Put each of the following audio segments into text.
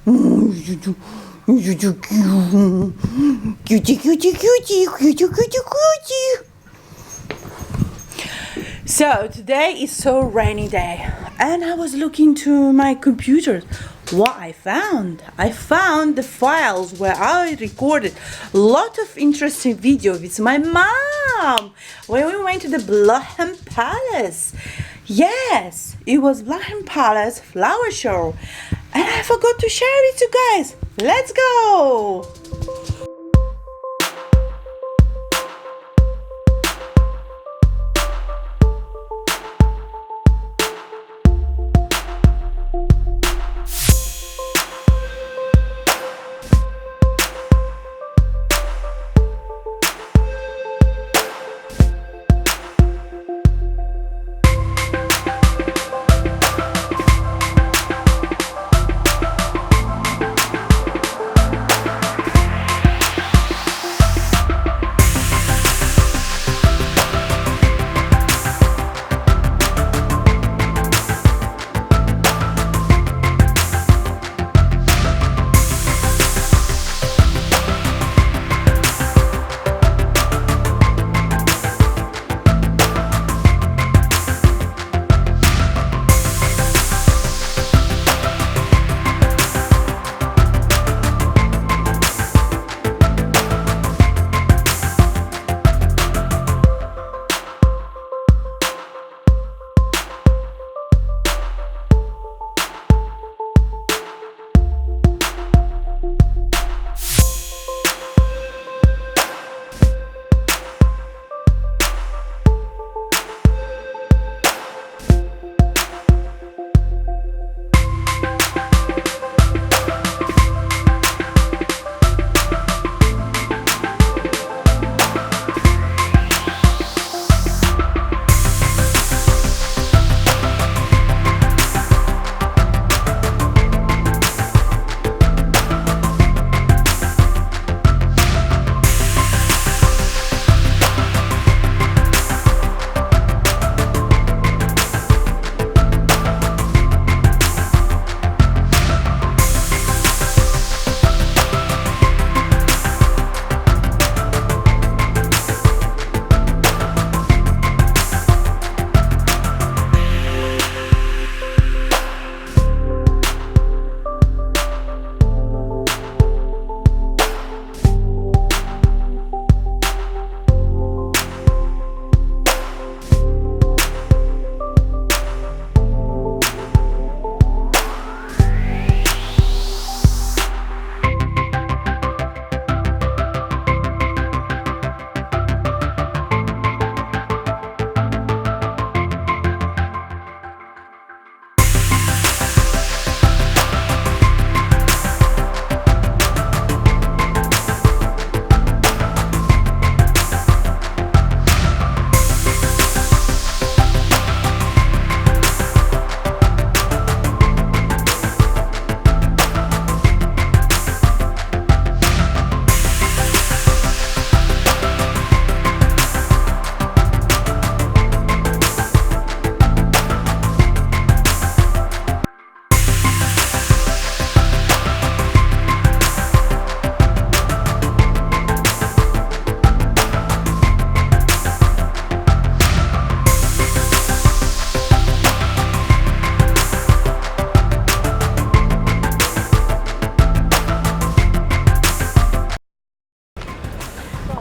Cutie, cutie, cutie, cutie, cutie, cutie. So today is so rainy day, and I was looking to my computer. What I found the files where I recorded a lot of interesting video with my mom when we went to the Blenheim Palace. Yes, it was Blenheim Palace flower show, and I forgot to share it with you guys. Let's go.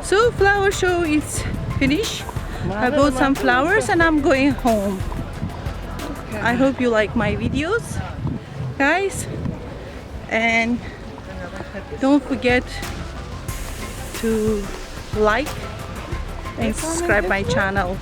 So flower show is finished. I bought some flowers and I'm going home. I hope you like my videos, guys, and don't forget to like and subscribe my channel.